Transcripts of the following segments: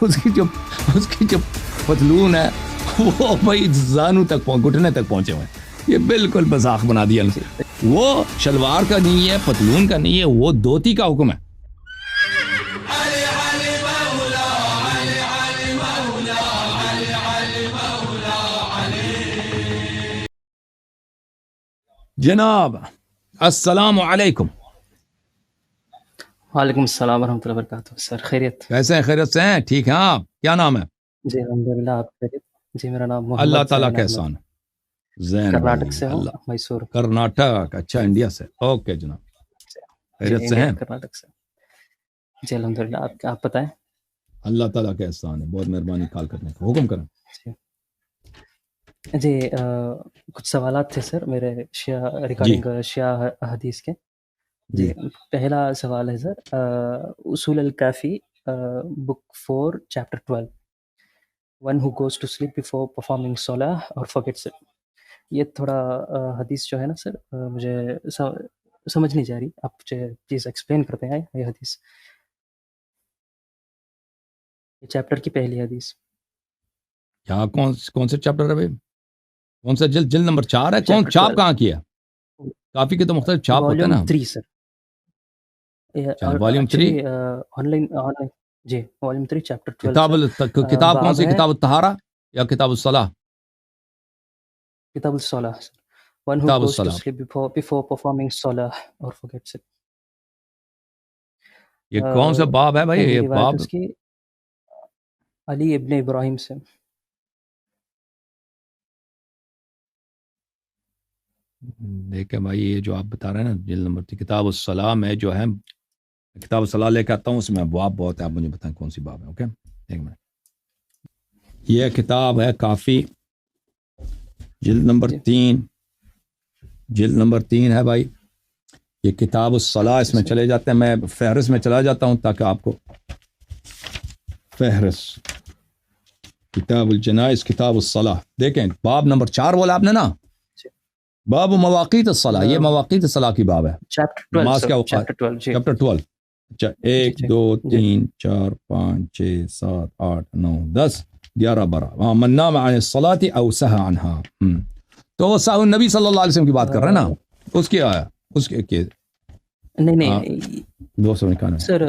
اس کی جو پتلون ہے وہ بھائی زانو تک گھٹنے تک پہنچے ہوئے ہیں. یہ بالکل مذاق بنا دیا ان سے. وہ شلوار کا نہیں ہے, پتلون کا نہیں ہے, وہ دھوتی کا حکم ہے. جناب السلام علیکم. وعلیکم السلام ورحمۃ اللہ وبرکاتہ. سر خیریت؟ کیسے ہیں؟ خیریت سے ہیں؟ ٹھیک ہیں آپ؟ کیا نام ہے؟ جی الحمدللہ. آپ خیریت؟ جی میرا نام محمد اللہ تعالیٰ زین کا احمد، احسان ہے. زین کرناٹک سے ہوں، اللہ میسور. کرناٹک. اچھا انڈیا سے. اوکے جناب جی خیریت سے انڈیا ہیں؟ کرناٹک سے. جی الحمدللہ. آپ بتائیں. اللہ تعالیٰ کا احسان ہے. بہت مہربانی کال کرنے کا. حکم کریں. جی کچھ سوالات تھے سر میرے شیعہ ریگارڈنگ شیعہ حدیث کے. جی پہلا سوال ہے سر اصول الکافی book 4 chapter 12 one who goes to sleep before performing صلاح اور forgets it. یہ تھوڑا حدیث جو ہے نا سر مجھے سمجھ نہیں جا رہی. آپ مجھے پلیز ایکسپلین کرتے ہیں یہ حدیث. یہ چیپٹر کی پہلی حدیث. کیا کون سے چیپٹر ہے بھائی؟ کون سا جلد نمبر 4 ہے؟ کون چھاپ کہاں کیا؟ کافی کے تو مختلف چھاپ ہوتے ہیں نا. Volume 3 sir. Volume 3 online. جی والیوم 3 چیپٹر 12. کتاب کون سی؟ کتاب الطہارہ یا کتاب الصلاح؟ کتاب الصلاح sir. One who goes to sleep before performing صلاح اور forgets it. یہ کون سا باب ہے بھائی؟ یہ باب اس کی علی ابن ابراہیم سے. دیکھیں بھائی یہ جو آپ بتا رہے ہیں نا جلد نمبر 3 کتاب الصلاح میں جو ہے کتاب الصلاح لے کے آتا ہوں, اس میں ابواب بہت ہے. آپ مجھے بتائیں کون سی باب ہے. اوکے ایک منٹ. یہ کتاب ہے کافی جلد نمبر 3. جلد نمبر 3 ہے بھائی یہ کتاب الصلاح. اس میں چلے جاتے ہیں, میں فہرست میں چلا جاتا ہوں تاکہ آپ کو فہرست. کتاب الجنائز کتاب الصلاح دیکھیں باب نمبر 4 بولا آپ نے نا, باب مواقیت الصلاح. یہ مواقیت الصلاح کی باب ہے. نماز کیا اوقات؟ چیپٹر 12. اچھا 1 2 3 4 5 6 7 8 9 10 11 12 من نام عن الصلاة او سهى عنها. تو وہ سہو نبی صلی اللہ علیہ وسلم کی بات کر رہے ہیں نا. اس کی آیا اس کے نہیں 291 سر.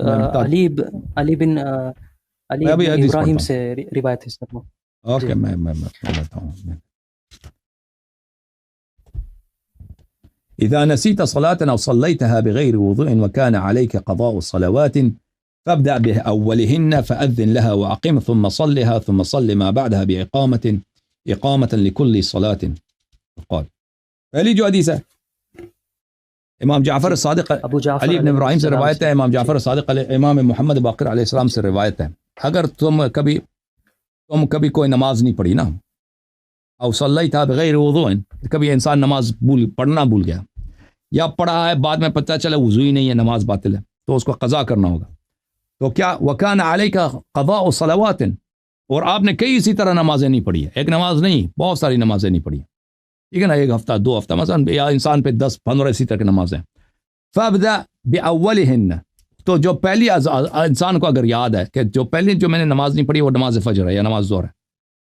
علی بن ابراہیم سے روایت ہے سر. اوکے میں بتاتا ہوں. إذا نسيت صلاة أو صليتها بغير وضوء وكان عليك قضاء صلوات فابدأ بأولهن فأذن لها وأقم ثم صلها ثم صل ما بعدها إقامة لكل صلاة. قال پہلی جو حدیث ہے امام جعفر الصادق علی بن ابراہیم سے روایت ہے. امام جعفر الصادق امام محمد باقر علیہ السلام سے روایت ہے. اگر تم کبھی کوئی نماز نہیں پڑھی نا, او صلیتها بغیر وضوء, کبھی انسان نماز پڑھنا بھول گیا یا پڑھا ہے بعد میں پتہ چلا وضو ہی نہیں ہے, نماز باطل ہے, تو اس کو قضا کرنا ہوگا. تو کیا وکان علیک قضاء صلوات, اور آپ نے کئی اسی طرح نمازیں نہیں پڑھی ہے. ایک نماز نہیں بہت ساری نمازیں نہیں پڑھی. ٹھیک ہے نا, 1 ہفتہ 2 ہفتہ مثلا, یا انسان پہ 10 15 اسی طرح کی نمازیں. فابدأ بأولهن, تو جو پہلی انسان کو اگر یاد ہے کہ جو پہلی جو میں نے نماز نہیں پڑھی وہ نماز فجر ہے یا نماز ظہر ہے,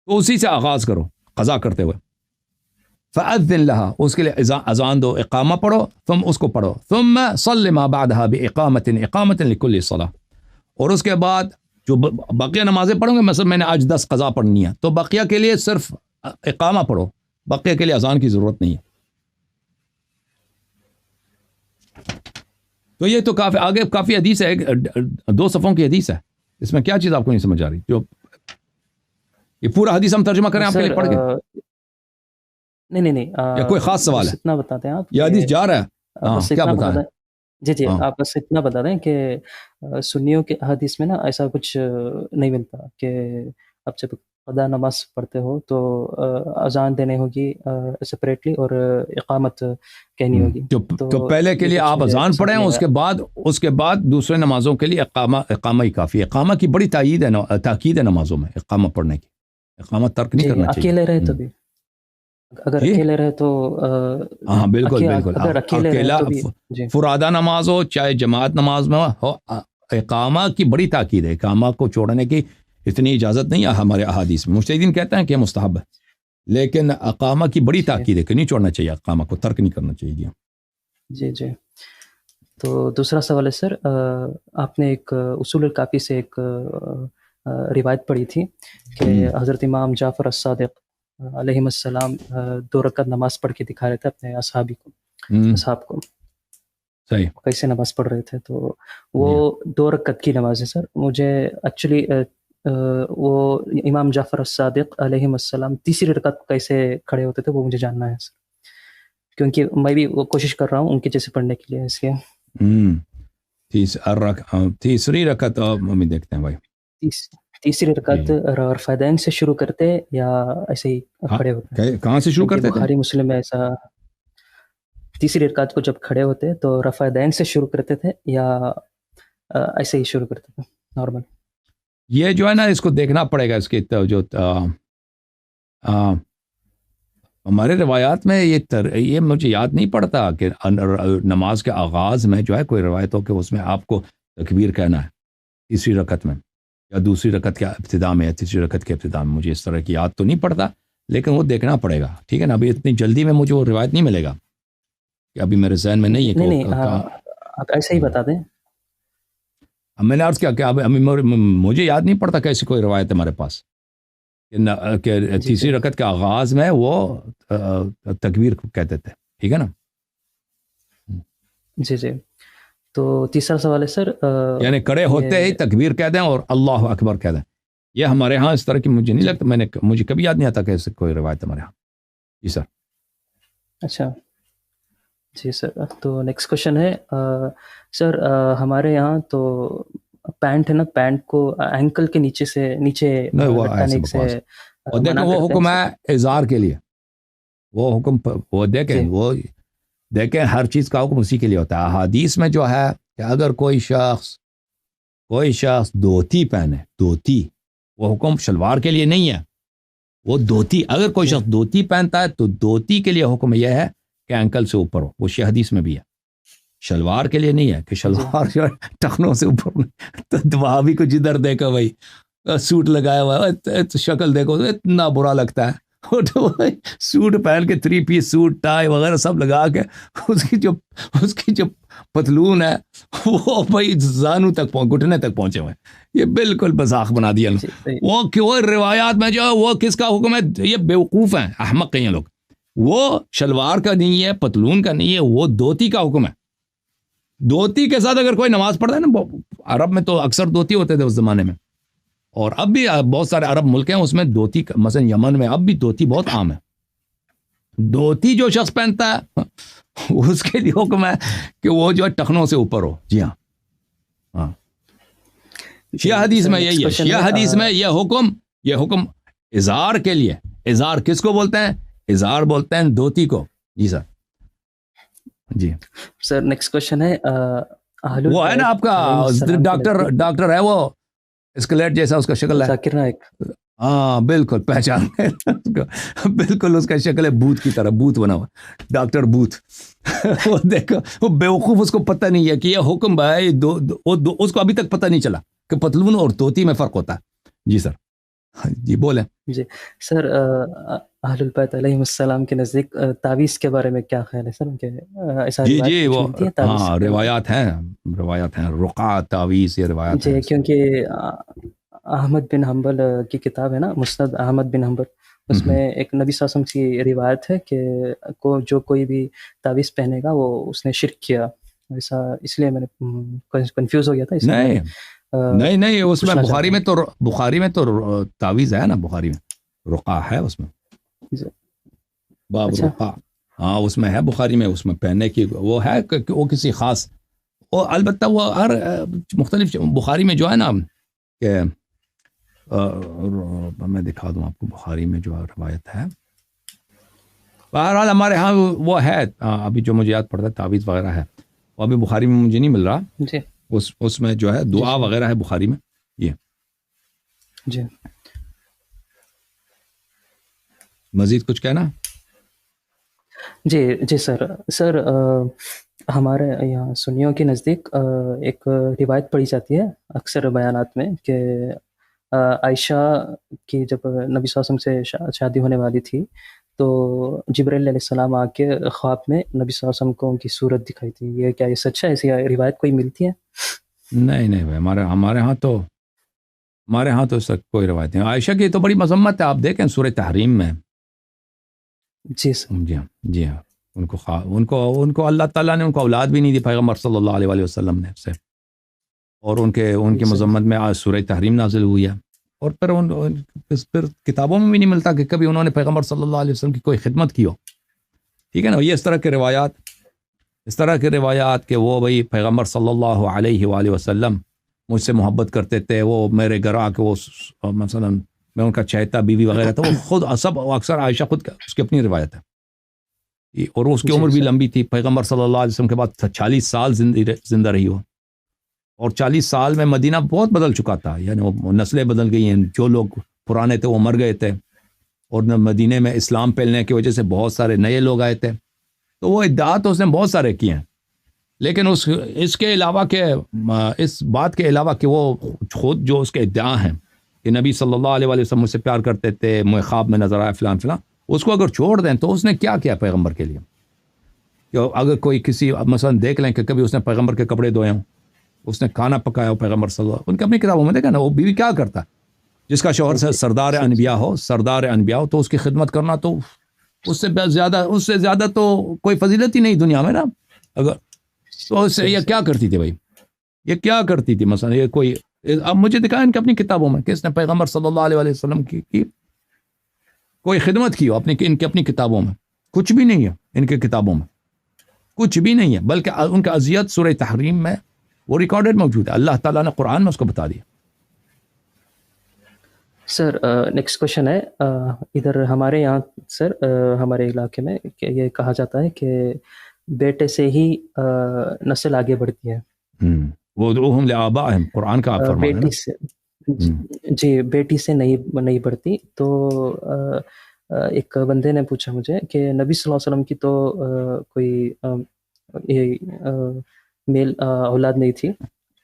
تو اسی سے آغاز کرو قضا کرتے ہوئے. فأذن لها, اس کے لیے اذان دو, اقامہ پڑھو, تم اس کو پڑھو. ثم صل ما بعدها بإقامة لكل صلاة, اور اس کے بعد جو بقیہ نمازیں پڑھوں گے, مثلا میں نے آج 10 قضا پڑھنی ہے تو بقیہ کے لیے صرف اقامہ پڑھو, بقیہ کے لیے اذان کی ضرورت نہیں ہے. تو یہ تو کافی آگے کافی حدیث ہے, 2 صفوں کی حدیث ہے. اس میں کیا چیز آپ کو نہیں سمجھ آ رہی؟ جو یہ پورا حدیث ہم ترجمہ کریں آپ کے لیے پڑھ کے؟ نہیں یا کوئی خاص سوال ہے؟ اتنا بتا دیں آپ. یہ حدیث جا رہا ہے کیا بتائیں؟ جی آپ بس اتنا بتا دیں کہ سنیوں کے حدیث میں نا ایسا کچھ نہیں ملتا کہ آپ جب قضا نماز پڑھتے ہو تو اذان دینے ہوگی سپریٹلی اور اقامت کہنی ہوگی. تو پہلے کے لیے آپ اذان پڑھیں, اس کے بعد دوسرے نمازوں کے لیے اقامہ ہی کافی ہے. اقامہ کی بڑی تاکید ہے نمازوں میں, اقامہ پڑھنے کی. اقامہ ترک نہیں کرنا چاہیے. اکیلے رہے تو بھی, اگر اکیلے رہے تو ہاں بالکل اکیلا فرادہ نماز ہو چاہے جماعت نماز میں ہو, اقامہ کی بڑی تاکید ہے. اقامہ کو چھوڑنے کی اتنی اجازت نہیں ہے ہمارے احادیث میں. مجتہدین کہتے ہیں کہ مستحب ہے, لیکن اقامہ کی بڑی تاکید ہے کہ نہیں چھوڑنا چاہیے, اقامہ کو ترک نہیں کرنا چاہیے. جی جی. تو دوسرا سوال ہے سر, آپ نے ایک اصول الکافی سے ایک روایت پڑھی تھی کہ حضرت امام جعفر الصادق علیہ السلام 2 رکعت نماز پڑھ کے دکھا رہے تھے اپنے اصحاب کو. صحیح. کیسے نماز پڑھ رہے تھے, تو وہ 2 رکعت کی نماز ہے سر. مجھے ایکچولی وہ امام جعفر الصادق علیہ السلام تیسری رکعت کیسے کھڑے ہوتے تھے وہ مجھے جاننا ہے سر, کیونکہ میں بھی وہ کوشش کر رہا ہوں ان کے جیسے پڑھنے کے لیے, اس لیے. تیسری رکعت ہم دیکھتے ہیں بھائی. تیسری رکعت رفع سے شروع کرتے یا ایسے ہی کھڑے ہوتے ہیں؟ کہاں سے شروع کرتے تھے؟ بخاری مسلم میں ایسا تیسری رکعت کو جب کھڑے ہوتے تو رفع دین سے شروع کرتے تھے یا ایسے ہی شروع کرتے تھے نارمل؟ یہ جو ہے نا اس کو دیکھنا پڑے گا, اس کی جو ہمارے روایات میں یہ مجھے یاد نہیں پڑتا کہ نماز کے آغاز میں جو ہے کوئی روایت ہو کہ اس میں آپ کو تکبیر کہنا ہے تیسری رکعت میں, یا دوسری رکعت کے ابتدا میں یا تیسری رکعت کے ابتدا میں. مجھے اس طرح کی یاد تو نہیں پڑتا, لیکن وہ دیکھنا پڑے گا. ٹھیک ہے نا, ابھی اتنی جلدی میں مجھے وہ روایت نہیں ملے گا کہ ابھی میرے ذہن میں نہیں ہے. نہیں آپ ایسے ہی بتا دیں. میں نے عرض کیا کہ مجھے یاد نہیں پڑتا کیسی کوئی روایت ہے ہمارے پاس کہ تیسری رکعت کے آغاز میں وہ تکبیر کہتے تھے. ٹھیک ہے نا. جی جی. تو تیسرا سوال ہے سر, یعنی کڑے ہوتے ہی تکبیر کہہ دیں اور اللہ اکبر کہہ دیں. یہ ہمارے ہاں اس طرح کی مجھے نہیں لگتا, مجھے کبھی یاد نہیں آتا کہ ایسے کوئی روایت ہمارے ہاں. جی سر. اچھا جی سر. تو نیکسٹ کوشچن ہے سر, ہمارے یہاں تو پینٹ ہے نا, پینٹ کو اینکل کے نیچے سے نیچے لٹکانے سے اور دیکھیں وہ حکم ہے اظہار کے لیے. وہ حکم وہ دیکھیں ہر چیز کا حکم اسی کے لیے ہوتا ہے. احادیث میں جو ہے کہ اگر کوئی شخص دھوتی پہنے, دھوتی وہ حکم شلوار کے لیے نہیں ہے. وہ دھوتی, اگر کوئی شخص دھوتی پہنتا ہے تو دھوتی کے لیے حکم یہ ہے کہ اینکل سے اوپر ہو. وہ حدیث میں بھی ہے, شلوار کے لیے نہیں ہے کہ شلوار جو ٹخنوں سے اوپر. تو وہاں بھی کو جدھر دیکھو بھائی سوٹ لگایا ہوا ہے, شکل دیکھو اتنا برا لگتا ہے. سوٹ پہن کے 3 پیس سوٹ ٹائی وغیرہ سب لگا کے اس کی جو پتلون ہے وہ بھائی زانو تک گھٹنے تک پہنچے ہوئے. یہ بالکل مذاق بنا دیا. وہ روایات میں جو وہ کس کا حکم ہے, یہ بیوقوف ہیں, احمق ہیں لوگ. وہ شلوار کا نہیں ہے, پتلون کا نہیں ہے, وہ دھوتی کا حکم ہے. دھوتی کے ساتھ اگر کوئی نماز پڑھتا ہے نا, عرب میں تو اکثر دھوتی ہوتے تھے اس زمانے میں, اور اب بھی بہت سارے عرب ملک ہیں اس میں دھوتی, مثلا یمن میں اب بھی دھوتی بہت عام ہے. دھوتی جو شخص پہنتا ہے اس کے لیے حکم ہے کہ وہ جو ہے ٹخنوں سے اوپر ہو. جی ہاں, شیعہ حدیث میں یہی ہے. شیعہ حدیث میں یہ حکم اظہار کے لیے. اظہار کس کو بولتے ہیں؟ اظہار بولتے ہیں دھوتی کو. جی سر. جی سر نیکسٹ کوشچن ہے, وہ ہے نا آپ کا ڈاکٹر ہے وہ اسکلیٹ جیسا اس کا شکل ہے, ذاکر نائک. ہاں بالکل پہچان بالکل اس کا شکل ہے بوت کی طرح, بوت بنا ہوا, ڈاکٹر بوت. وہ دیکھو وہ بیوقوف, اس کو پتہ نہیں ہے کہ یہ حکم ہے. اس کو ابھی تک پتہ نہیں چلا کہ پتلون اور دھوتی میں فرق ہوتا ہے. جی سر. جی بولیں. جی سر, اہل البیت علیہ السلام کے نزدیک تعویذ کے بارے میں کیا خیال ہے سر؟ جی وہ ہاں روایات ہیں رقعہ تعویذ, یہ روایات ہیں. جی کیونکہ احمد بن حنبل کی کتاب ہے نا, مسند احمد بن حنبل, اس میں ایک نبی صلی اللہ علیہ وسلم کی روایت ہے کہ جو کوئی بھی تعویذ پہنے گا وہ اس نے شرک کیا. ایسا اس لیے میں نے کنفیوز ہو گیا تھا. نہیں اس میں بخاری میں تو تعویذ ہے نا, بخاری میں رقعہ ہے اس میں, باب رقعہ. ہاں اس میں ہے بخاری میں, اس میں پہننے کی وہ ہے کہ وہ کسی خاص, وہ البتہ وہ ہر مختلف بخاری میں جو ہے نا کہ میں دکھا دوں آپ کو بخاری میں جو روایت ہے. بہرحال ہمارے ہاں وہ ہے, ابھی جو مجھے یاد پڑتا ہے تعویذ وغیرہ ہے, وہ ابھی بخاری میں مجھے نہیں مل رہا. جی اس میں جو ہے دعا وغیرہ ہے بخاری میں. یہ جی مزید کچھ کہنا؟ جی سر ہمارے یہاں سنیوں کے نزدیک ایک روایت پڑھی جاتی ہے اکثر بیانات میں کہ عائشہ کی جب نبی صلی اللہ علیہ وسلم سے شادی ہونے والی تھی تو جبرائیل علیہ السلام آ کے خواب میں نبی صلی اللہ علیہ وسلم کو ان کی صورت دکھائی تھی. یہ کیا یہ سچ ہے؟ ایسی روایت کوئی ملتی ہے؟ نہیں بھائی، ہمارے ہاں تو اس کا کوئی روایت نہیں. عائشہ کی تو بڑی مذمت ہے، آپ دیکھیں سورہ تحریم میں. جی سر. جی ہاں ان کو اللہ تعالیٰ نے ان کو اولاد بھی نہیں دی پیغمبر صلی اللہ علیہ وسلم نے سے، اور ان کی مذمت میں آج سورہ تحریم نازل ہوئی ہے. اور پھر کتابوں میں بھی نہیں ملتا کہ کبھی انہوں نے پیغمبر صلی اللہ علیہ وسلم کی کوئی خدمت کی ہو. ٹھیک ہے نا. یہ اس طرح کے روایات کہ وہ بھائی پیغمبر صلی اللہ علیہ وآلہ وسلم مجھ سے محبت کرتے تھے، وہ میرے گھر آ کے وہ مثلا میں ان کا چہتا بیوی وغیرہ تھا، وہ خود سب اکثر عائشہ خود اس کی اپنی روایت ہے. اور اس کی عمر بھی لمبی تھی، پیغمبر صلی اللہ علیہ وسلم کے بعد 40 سال زندہ رہی ہو. اور 40 سال میں مدینہ بہت بدل چکا تھا، یعنی وہ نسلیں بدل گئی ہیں. جو لوگ پرانے تھے وہ مر گئے تھے، اور مدینے میں اسلام پھیلنے کی وجہ سے بہت سارے نئے لوگ آئے تھے. تو وہ ادعات اس نے بہت سارے کیے ہیں، لیکن اس کے علاوہ کہ اس بات کے علاوہ کہ وہ خود جو اس کے ادعا ہیں کہ نبی صلی اللہ علیہ وسلم مجھ سے پیار کرتے تھے، مجھے خواب میں نظر آیا فلان فلان، اس کو اگر چھوڑ دیں تو اس نے کیا کیا پیغمبر کے لیے؟ کہ اگر کوئی کسی مثلا دیکھ لیں کہ کبھی اس نے پیغمبر کے کپڑے دھوئے ہوں، اس نے کھانا پکایا ہو پیغمبر صلی اللہ علیہ وسلم، ان کی اپنی کتابوں میں دیکھا نا وہ بیوی کیا کرتا ہے. جس کا شوہر سے سردار انبیاء ہو تو اس کی خدمت کرنا تو اس سے زیادہ تو کوئی فضیلت ہی نہیں دنیا میں نا. اگر تو اس سے یہ کیا کرتی تھی بھائی، یہ کیا کرتی تھی مثلا؟ یہ کوئی اب مجھے دکھا ان کی اپنی کتابوں میں کہ اس نے پیغمبر صلی اللہ علیہ وسلم کی کوئی خدمت کی ہو ان کی اپنی کتابوں میں؟ کچھ بھی نہیں ہے ان کی کتابوں میں، کچھ بھی نہیں ہے. بلکہ ان کا اذیت سورہ تحریم میں وہ ریکارڈڈ موجود ہے، اللہ تعالیٰ نے قرآن میں اس کو بتا دیا. سر نیکسٹ کوشچن ہے ادھر ہمارے یہاں سر ہمارے علاقے میں کہ یہ کہا جاتا ہے کہ بیٹے سے ہی نسل آگے بڑھتی ہے. وَادْعُوهُمْ لِآبَائِهِمْ قرآن کا آپ فرمان ہے بیٹی سے جی بیٹی سے نہیں بڑھتی. تو ایک بندے نے پوچھا مجھے کہ نبی صلی اللہ علیہ وسلم کی تو کوئی میل اولاد نہیں تھی،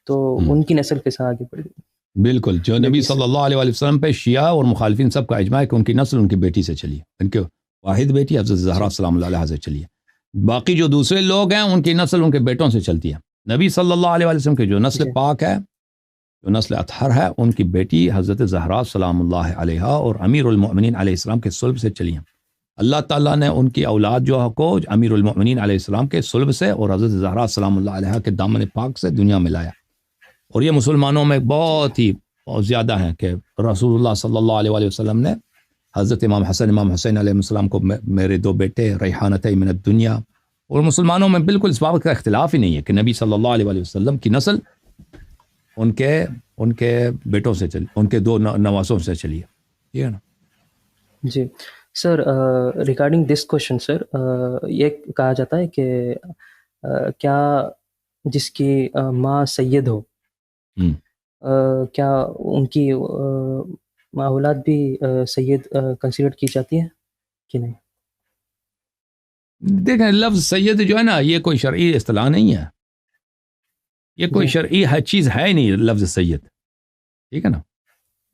تو ان کی نسل کے ساتھ آگے بڑھ گئی. بالکل، جو نبی صلی اللہ علیہ وسلم پہ شیعہ اور مخالفین سب کا اجماع ہے کہ ان کی نسل ان کی بیٹی سے چلی ہے. ان کے واحد بیٹی حضرت زہرا سلام اللہ علیہا سے چلی ہے. باقی جو دوسرے لوگ ہیں ان کی نسل ان کے بیٹوں سے چلتی ہے. نبی صلی اللہ علیہ وسلم کے جو نسل پاک ہے، جو نسل اطہر ہے، ان کی بیٹی حضرت زہرا سلام اللہ علیہا اور امیر المؤمنین علیہ السلام کے صلب سے چلی ہیں. اللہ تعالیٰ نے ان کی اولاد جو کو امیر المؤمنین علیہ السلام کے صلب سے اور حضرت زہرا سلام اللہ علیہا کے دامن پاک سے دنیا میں لایا. اور یہ مسلمانوں میں بہت زیادہ ہیں کہ رسول اللہ صلی اللہ علیہ وسلم نے حضرت امام حسن امام حسین علیہ السلام کو میرے دو بیٹے ریحانتین من الدنیا. اور مسلمانوں میں بالکل اس بات کا اختلاف ہی نہیں ہے کہ نبی صلی اللہ علیہ وسلم کی نسل ان کے بیٹوں سے چلی، ان کے دو نواسوں سے چلی ہے. ٹھیک ہے نا. جی سر ریگارڈنگ دس کوشچن سر یہ کہا جاتا ہے کہ کیا جس کی ماں سید ہو کیا ان کی اولاد بھی سید کنسیڈر کی جاتی ہے کہ نہیں؟ دیکھیں لفظ سید جو ہے نا یہ کوئی شرعی اصطلاح نہیں ہے، یہ کوئی شرعی چیز ہے ہی نہیں لفظ سید. ٹھیک ہے نا.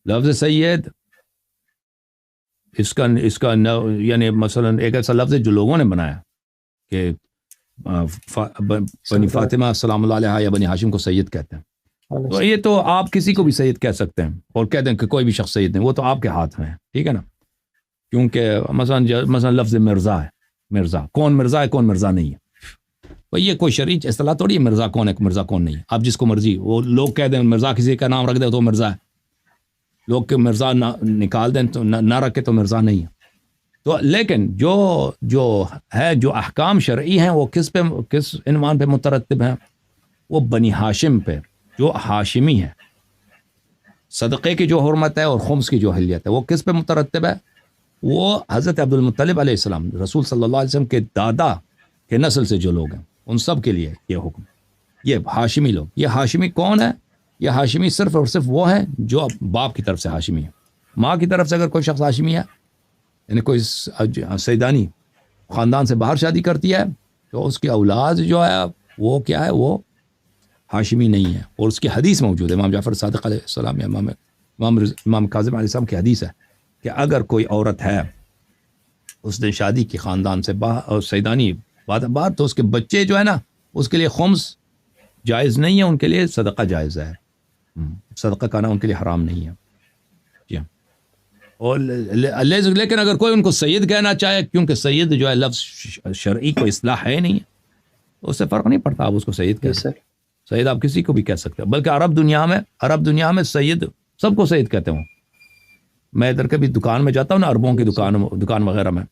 لفظ سید اس کا یعنی مثلا ایک ایسا لفظ ہے جو لوگوں نے بنایا کہ بنی فاطمہ سلام اللہ علیہا یا بنی ہاشم کو سید کہتے ہیں. تو یہ تو آپ کسی کو بھی سید کہہ سکتے ہیں اور کہہ دیں کہ کوئی بھی شخص سید نہیں، وہ تو آپ کے ہاتھ میں ہے. ٹھیک ہے نا. کیونکہ مثلا لفظ مرزا ہے، مرزا کون مرزا ہے کون مرزا نہیں ہے، تو یہ کوئی شرعی اصطلاح تھوڑی ہے مرزا کون ہے مرزا کون نہیں ہے. آپ جس کو مرضی وہ لوگ کہہ دیں مرزا کسی کا نام رکھ دیں تو مرزا ہے، لوگ کہ مرزا نکال دیں تو نہ رکھے تو مرزا نہیں ہے. تو لیکن جو ہے جو احکام شرعی ہیں وہ کس عنوان پہ مترتب ہیں؟ وہ بنی ہاشم پہ، جو ہاشمی ہے. صدقے کی جو حرمت ہے اور خمس کی جو حلیت ہے وہ کس پہ مترتب ہے؟ وہ حضرت عبد المطلب علیہ السلام رسول صلی اللہ علیہ وسلم کے دادا کے نسل سے جو لوگ ہیں ان سب کے لیے یہ حکم. یہ ہاشمی لوگ، یہ ہاشمی کون ہے؟ یہ ہاشمی صرف اور صرف وہ ہیں جو باپ کی طرف سے ہاشمی ہے. ماں کی طرف سے اگر کوئی شخص ہاشمی ہے، یعنی کوئی سیدانی خاندان سے باہر شادی کرتی ہے تو اس کی اولاد جو ہے وہ کیا ہے؟ وہ ہاشمی نہیں ہے. اور اس کی حدیث موجود ہے، امام جعفر صادق علیہ السلام یا امام امام کاظم علیہ السلام کی حدیث ہے کہ اگر کوئی عورت ہے اس نے شادی کی خاندان سے باہر سیدانی باہر تو اس کے بچے جو ہے نا اس کے لیے خمس جائز نہیں ہے، ان کے لیے صدقہ جائز ہے، صدقہ کھانا ان کے لیے حرام نہیں ہے. جی ہاں. اور لیکن اگر کوئی ان کو سید کہنا چاہے، کیونکہ سید جو ہے لفظ شرعی کو اصلاح ہے نہیں ہے، اس سے فرق نہیں پڑتا، آپ اس کو سید کہہ سکتے. سید آپ کسی کو بھی کہہ سکتے ہیں، بلکہ عرب دنیا میں سید سب کو سید کہتے ہوں. میں ادھر کبھی دکان میں جاتا ہوں نا، عربوں کی دکان وغیرہ میں،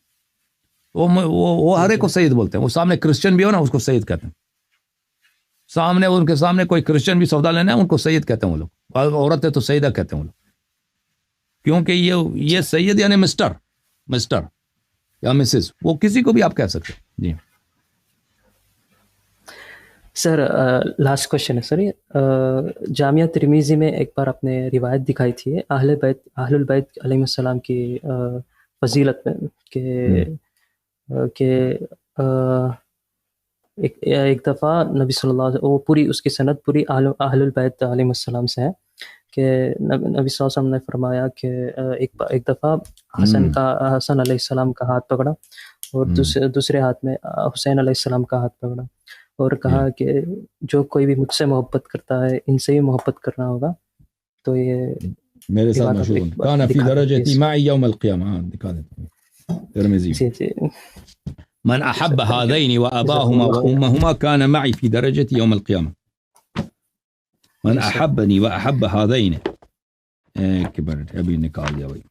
وہ ہر ایک کو سید بولتے ہیں. وہ سامنے کرسچن بھی ہو نا، اس کو سید کہتے ہیں. ان کے سامنے کوئی کرسچن بھی سودا لینا ہے، ان کو سید کہتے ہیں وہ لوگ. عورت ہے تو سیدہ کہتے ہیں وہ لوگ، کیونکہ یہ سید یعنی مسٹر یا مسز، وہ کسی کو بھی آپ کہہ سکتے ہیں. جی سر لاسٹ کوشچن ہے سر. یہ جامعہ ترمذی میں ایک بار آپ نے روایت دکھائی تھی اہل البیت علیہ السلام کی فضیلت میں کہ ایک دفعہ نبی صلی اللہ علیہ وسلم، وہ پوری اس کی سند پوری اہل البیت علیہ السلام سے ہے کہ نبی صلی اللہ علیہ وسلم نے فرمایا کہ ایک دفعہ حسن علیہ السلام کا ہاتھ پکڑا اور دوسرے ہاتھ میں حسین علیہ السلام کا ہاتھ پکڑا اور کہا کہ جو کوئی بھی مجھ سے محبت کرتا ہے ان سے بھی محبت کرنا ہوگا. تو یہ میرے ساتھ مشہور کان فی درجتی معی یوم القیامہ، دکھا دیتا ہوں ترمذی. جی من احب هذين واباهما وامهما كان معي في درجتي يوم القيامه. من احبني واحب هذين كبرت ابھی نکال دیا بھائی.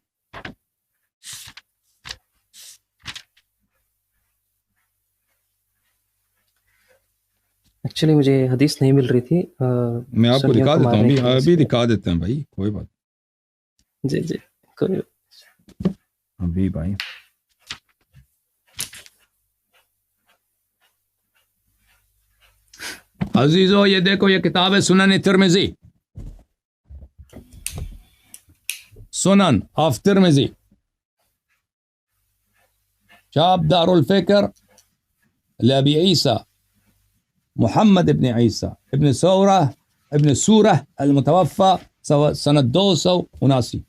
ایکچولی مجھے حدیث نہیں مل رہی تھی، میں آپ کو دکھا دیتا ہوں. ابھی دکھا دیتے ہیں بھائی، کوئی بات. جی کوئی ابھی بھائی عزیزو، یہ دیکھو، یہ کتاب ہے سنن ترمذی، سنن آف ترمذی، شاب دار الفکر لابی عیسیٰ محمد ابن عیسیٰ ابن سورہ المتوفى سنة 279.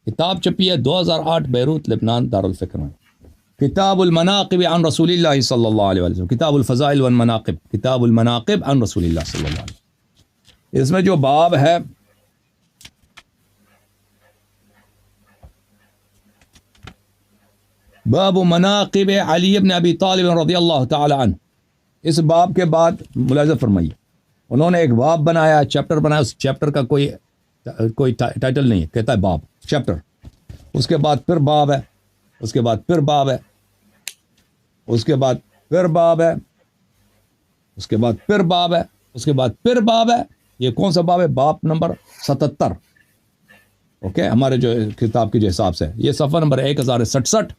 کتاب چھپی ہے 2008 بیروت لبنان دار الفکر میں. کتاب المناقب عن رسول اللہ صلی اللہ علیہ وسلم، کتاب الفضائل والمناقب، کتاب المناقب عن رسول اللہ صلی اللہ علیہ وسلم. اس میں جو باب ہے باب مناقب علی بن ابی طالب رضی اللہ تعالی عنہ. اس باب کے بعد ملاحظہ فرمائیے، انہوں نے ایک باب بنایا، چیپٹر بنایا. اس چیپٹر کا کوئی ٹائٹل نہیں ہے، کہتا ہے باب، چیپٹر. اس کے بعد پھر باب ہے، اس کے بعد پھر باب ہے، اس کے بعد پھر باب ہے، اس کے بعد پھر باب ہے، اس کے بعد پھر باب ہے. یہ کون سا باب ہے؟ باب نمبر 77. اوکے، ہمارے جو کتاب کے جو حساب سے یہ صفحہ نمبر 1067.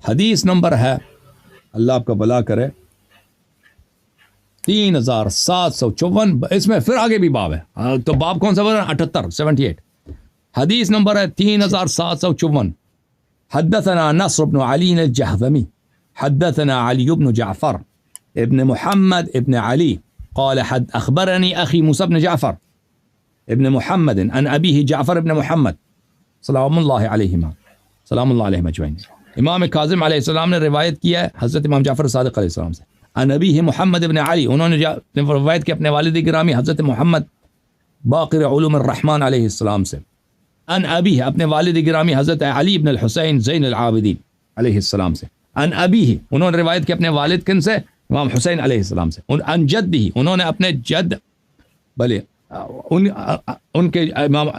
حدیث نمبر ہے، اللہ آپ کا بھلا کرے، 3754. اس میں پھر آگے بھی باب ہے، تو باب کون سا ہے؟ 78. حدیث نمبر ہے 3754. حدثنا نصر بن علي الجهضمي حدثنا علي بن جعفر ابن محمد ابن علي قال أخبرني أخي موسى بن جعفر ابن محمد عن أبيه جعفر ابن محمد سلام الله عليهم أجمعين. امام کاظم علیہ السلام نے روایت کیا ہے حضرت امام جعفر صادق علیہ السلام سے. عن أبيه محمد ابن علي، انہوں نے روایت کی اپنے والد گرامی حضرت محمد باقر علوم الرحمن علیہ السلام سے. ان ابیہ، اپنے والد گرامی حضرت علی بن الحسین زین العابدین علیہ السلام سے. ان ابیہ، انہوں نے روایت کی اپنے والد کن سے؟ امام حسین علیہ السلام سے. ان جدہ، انہوں نے اپنے جد ان کے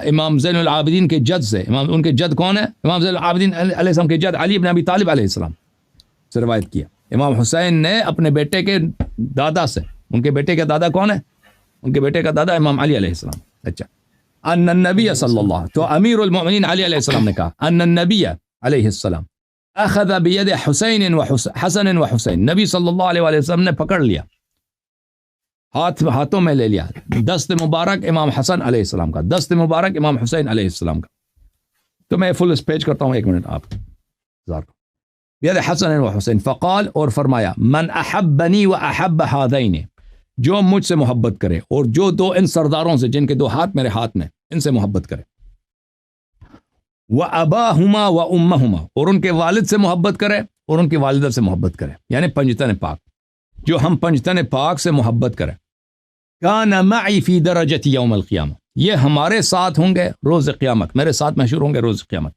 امام زین العابدین کے جد سے. ان کے جد کون ہے؟ امام زین العابدین علیہ السلام کے جد علی بن ابی طالب علیہ السلام سے روایت کیا. امام حسین نے اپنے بیٹے کے دادا سے. ان کے بیٹے کا دادا کون ہے؟ ان کے بیٹے کا دادا امام علی علیہ السلام. اچھا، ان النبی صلی اللہ، تو امیر المؤمنین علی علیہ السلام نے کہا ان النبی علیہ السلام اخذ بید حسین و حسن و حسین، نبی صلی اللہ علیہ وسلم نے پکڑ لیا، ہاتھوں میں لے لیا دست مبارک امام حسن علیہ السلام کا، دست مبارک امام حسین علیہ السلام کا. تو میں فل اسپیچ کرتا ہوں، ایک منٹ آپ بید حسن و حسین. فقال، اور فرمایا، من احبنی و احب ہذین، جو مجھ سے محبت کرے اور جو دو ان سرداروں سے جن کے دو ہاتھ میرے ہاتھ میں، ان سے محبت کرے. وَأَبَاهُمَا وَأُمَّهُمَا، اور ان کے والد سے محبت کرے اور ان کی والدہ سے محبت کرے، یعنی پنجتن پاک، جو ہم پنجتن پاک سے محبت کریں. كَانَ مَعِي فِي دَرَجَةِ يَوْمَ الْقِيَامَةِ، یہ ہمارے ساتھ ہوں گے روز قیامت، میرے ساتھ مشہور ہوں گے روز قیامت.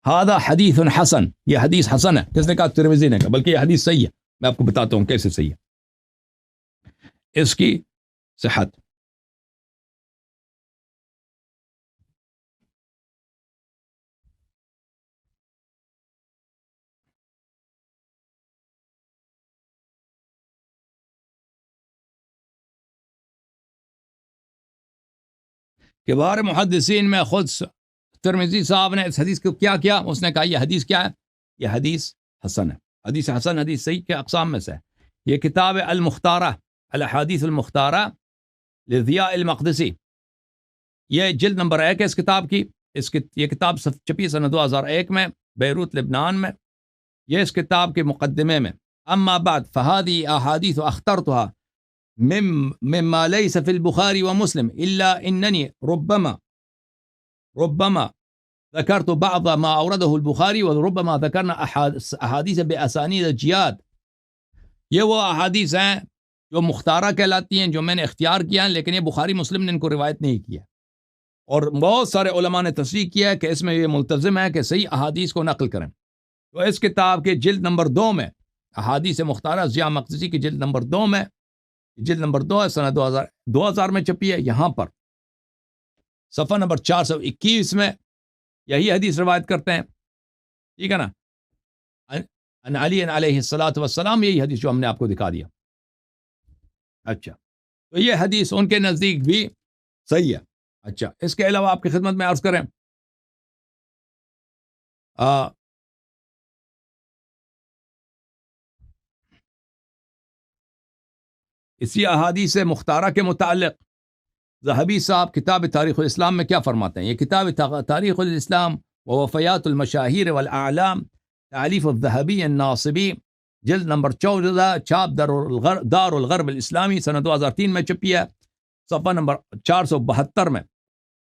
هذا حدیث حسن، یہ حدیث حسن ہے. کس نے کہا؟ ترمذی نے کہا، بلکہ یہ حدیث صحیح ہے. میں آپ کو بتاتا ہوں کیسے صحیح ہے اس کی صحت. کبار محدثین میں خود ترمذی صاحب نے اس حدیث کو کیا کیا؟ اس نے کہا یہ حدیث کیا ہے؟ یہ حدیث حسن ہے. حدیث حسن حدیث صحیح کے اقسام میں سے ہے. یہ کتاب المختارہ، الاحادیث المختارہ لضیاء المقدسی، یہ جلد نمبر 1 ہے اس کتاب کی. یہ کتاب چھپی سنہ 2001 میں بیروت لبنان میں. یہ اس کتاب کے مقدمے میں اما بعد فهذه احادیث اخترتها مما ليس في البخاري ومسلم الا انني ربما ذكرت بعض ما اورده البخاري وربما ذكرنا احاديث باسانيد جياد. یہ وہ احادیث ہیں جو مختارہ کہلاتی ہیں، جو میں نے اختیار کیا ہیں، لیکن یہ بخاری مسلم نے ان کو روایت نہیں کیا. اور بہت سارے علماء نے تصریح کیا ہے کہ اس میں یہ ملتزم ہے کہ صحیح احادیث کو نقل کریں. تو اس کتاب کے جلد نمبر 2 میں احادیث مختارہ ضیاء مقدسی کی جلد نمبر 2 میں، جلد نمبر 2 ہے، سنہ 2000 میں چھپی ہے. یہاں پر صفحہ نمبر 421 میں یہی حدیث روایت کرتے ہیں. ٹھیک ہے نا؟ ان علی علیہ الصلوۃ والسلام، یہی حدیث جو ہم نے آپ کو دکھا دیا. اچھا، تو یہ حدیث ان کے نزدیک بھی صحیح ہے. اچھا، اس کے علاوہ آپ کی خدمت میں عرض کریں، اسی احادیث مختارہ کے متعلق ذہبی صاحب کتاب تاریخ الاسلام میں کیا فرماتے ہیں؟ یہ کتاب تاریخ الاسلام ووفیات المشاہیر والاعلام، تالیف الذہبی الناصبی، جلد نمبر 14، چھاپ دار الغرب الاسلامی، سنہ 2003 میں چھپی ہے. صفحہ نمبر 472 میں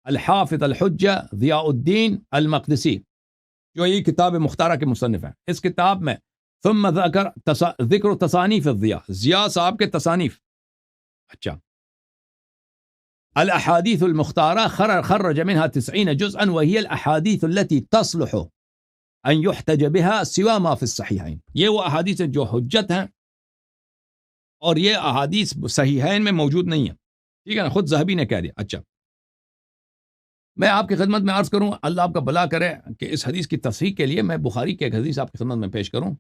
الحافظ الحجہ ضیاء الدین المقدسی، جو یہ کتاب مختارہ کے مصنف ہیں. اس کتاب میں ثم ذکر تصانیف الضیاء، ضیاء صاحب کے تصانیف. اچھا، الاحادیث المختارہ خرج منها 90 جزءا وهي الاحاديث التي تصلح ان يحتج بها سوى ما في الصحيحين. یہ وہ احادیث جو حجت ہیں اور یہ احادیث صحیحین میں موجود نہیں ہیں. ٹھیک ہے نا؟ خود ذہبی نے کہہ دیا. اچھا، میں آپ کی خدمت میں عرض کروں، اللہ آپ کا بھلا کرے، کہ اس حدیث کی تصحیح کے لیے میں بخاری کے ایک حدیث آپ کی خدمت میں پیش کروں.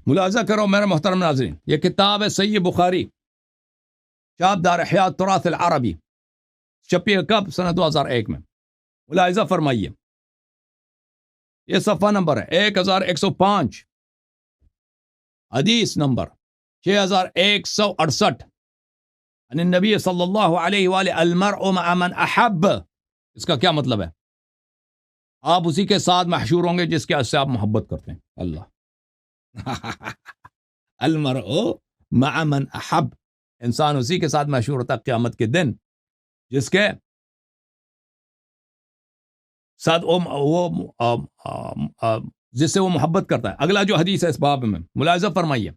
ملاحظہ کرو میرے محترم ناظرین، یہ کتاب ہے صحیح بخاری، چھاپ دار احیاء التراث العربی، چھپی کب؟ سنہ 2001 میں. ملاحظہ فرمائیے، یہ صفحہ نمبر ہے 1105، حدیث نمبر 6168، ان النبی صلی اللہ علیہ وآلہ المرء مع من احب. اس کا کیا مطلب ہے؟ آپ اسی کے ساتھ محشور ہوں گے جس کے سے آپ محبت کرتے ہیں. اللہ المرء مع من احب، انسان اسی کے ساتھ محشور ہوتا ہے قیامت کے دن جس کے ساتھ جس سے وہ محبت کرتا ہے. اگلا جو حدیث ہے اس باب میں ملاحظہ فرمائیے،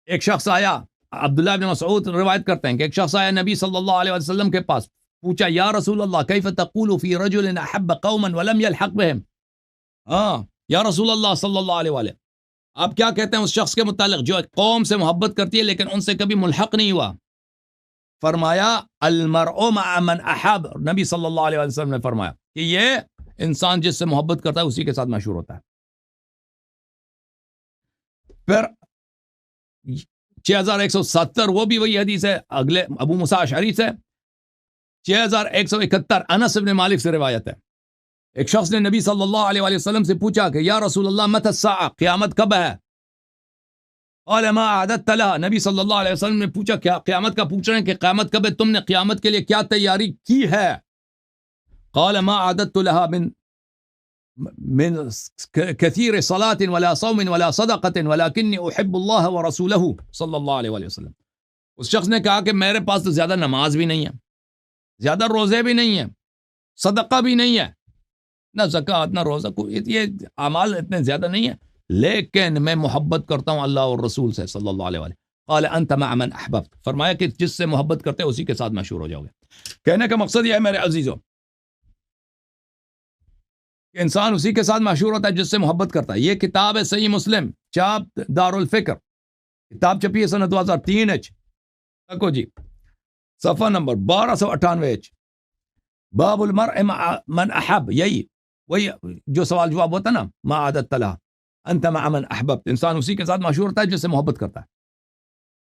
ایک شخص آیا، عبداللہ بن مسعود روایت کرتے ہیں کہ ایک شخص آیا نبی صلی اللہ علیہ وسلم کے پاس، پوچھا یا رسول اللہ کیف تقول فی رجل احب قوما ولم يلحق بهم. یا رسول اللہ صلی اللہ علیہ وآلہ، آپ کیا کہتے ہیں اس شخص کے متعلق جو قوم سے محبت کرتی ہے لیکن ان سے کبھی ملحق نہیں ہوا؟ فرمایا المرء مع من احب، نبی صلی اللہ علیہ وسلم نے فرمایا کہ یہ انسان جس سے محبت کرتا ہے اسی کے ساتھ مشہور ہوتا ہے. پھر 6170 وہ بھی وہی حدیث ہے، اگلے ابو موسیٰ اشعری سے. 6171 انس بن مالک سے روایت ہے، ایک شخص نے نبی صلی اللہ علیہ وسلم سے پوچھا کہ یا رسول اللہ متی الساعہ، قیامت کب ہے؟ قال ما اعددت لها، نبی صلی اللہ علیہ وسلم نے پوچھا کیا قیامت کا پوچھ رہے ہیں کہ قیامت کب ہے، تم نے قیامت کے لیے کیا تیاری کی ہے؟ قال ما اعددت لها من كثير صلاة ولا صوم ولا صدقة ولكني احب الله ورسوله صلی اللہ علیہ وسلم. اس شخص نے کہا کہ میرے پاس تو زیادہ نماز بھی نہیں ہے، زیادہ روزے بھی نہیں ہیں، صدقہ بھی نہیں ہے، نہ زکوٰۃ نہ روزہ، یہ اعمال اتنے زیادہ نہیں ہیں، لیکن میں محبت کرتا ہوں اللہ اور رسول سے صلی اللہ علیہ وآلہ۔ قال انت مع من احببت، فرمایا کہ جس سے محبت کرتے اسی کے ساتھ مشہور ہو جاؤ گے۔ کہنے کا مقصد یہ ہے میرے عزیزوں کہ انسان اسی کے ساتھ مشہور ہوتا ہے جس سے محبت کرتا ہے۔ یہ کتاب ہے صحیح مسلم، چاپ دار الفکر، کتاب چھپی ہے سنہ 2003 تکو جی، صفحہ نمبر 1298، باب المرء مع من احب، یہی وہی جو سوال جواب ہوتا ہے نا، ما عادت تلا انت مع من احببت، انسان اسی کے ساتھ مشہور ہوتا ہے جس سے محبت کرتا ہے۔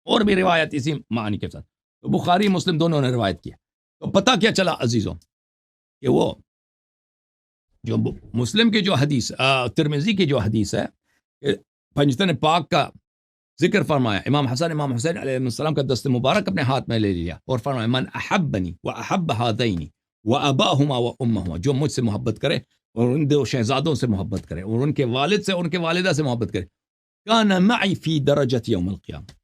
اور بھی روایت اسی معنی کے ساتھ، تو بخاری مسلم دونوں نے روایت کیا۔ تو پتہ کیا چلا عزیزوں کہ وہ جو مسلم کی جو حدیث، ترمذی کی جو حدیث ہے کہ پنجتن پاک کا ذکر فرمایا، امام حسن امام حسین علیہ السلام کا دست مبارک اپنے ہاتھ میں لے لیا اور فرمایا من احبنی واحب هذین واباهما وامهما، جو مجھ سے محبت کرے اور ان دو شہزادوں سے محبت کرے اور ان کے والد سے، ان کے والدہ سے محبت کرے، کان معی فی درجۃ یوم القیامہ،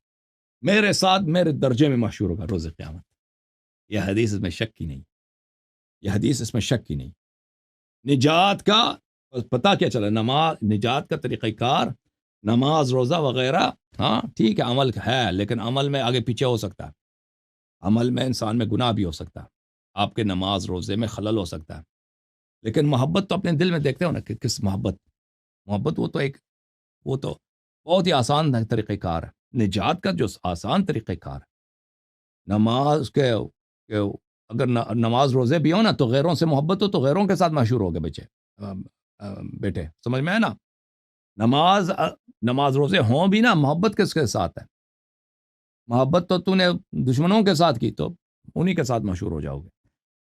میرے ساتھ میرے درجے میں مشہور ہوگا روز قیامت۔ یہ حدیث اس میں شک کی نہیں، یہ حدیث اس میں شک کی نہیں۔ نجات کا پتہ کیا چلا، نماز نجات کا طریقہ کار، نماز روزہ وغیرہ، ہاں ٹھیک ہے عمل ہے، لیکن عمل میں آگے پیچھے ہو سکتا ہے، عمل میں انسان میں گناہ بھی ہو سکتا ہے، آپ کے نماز روزے میں خلل ہو سکتا ہے، لیکن محبت تو اپنے دل میں دیکھتے ہو نا کہ کس محبت وہ تو بہت ہی آسان طریقہ کار ہے۔ نجات کا جو آسان طریقہ کار ہے، نماز کے اگر نماز روزے بھی ہو نا تو غیروں سے محبت ہو تو غیروں کے ساتھ مشہور ہو گئے بیٹے، سمجھ میں ہے نا؟ نماز روزے ہوں بھی نا، محبت کس کے ساتھ ہے؟ محبت تو تو نے دشمنوں کے ساتھ کی تو انہی کے ساتھ مشہور ہو جاؤ گے۔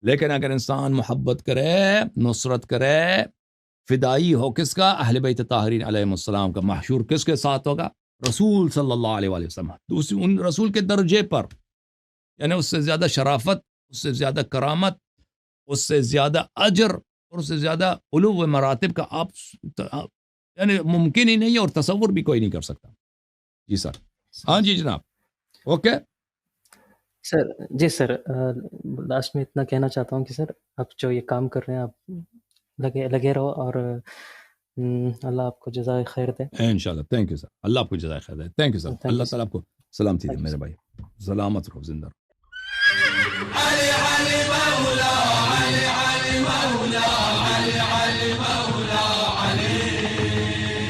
لیکن اگر انسان محبت کرے، نصرت کرے، فدائی ہو کس کا؟ اہل بیت طاہرین علیہ السلام کا، مشہور کس کے ساتھ ہوگا؟ رسول صلی اللہ علیہ وآلہ وسلم، ان رسول کے درجے پر، یعنی اس سے زیادہ شرافت، اس سے زیادہ کرامت، اس سے زیادہ اجر اور اس سے زیادہ علو و مراتب کا آپ یعنی ممکن ہی نہیں ہے اور تصور بھی کوئی نہیں کر سکتا۔ جی سر، ہاں جی جناب، اوکے سر۔ جی سر، لاسٹ میں اتنا کہنا چاہتا ہوں کہ سر آپ جو یہ کام کر رہے ہیں آپ لگے رہو، اور اللہ آپ کو جزائے خیر دے انشاءاللہ۔ تھینک یو سر، اللہ آپ کو جزائے خیر دے، تھینک یو سر، اللہ تعالیٰ آپ کو سلامتی دے میرے بھائی، سلامت رہو، زندہ رہو۔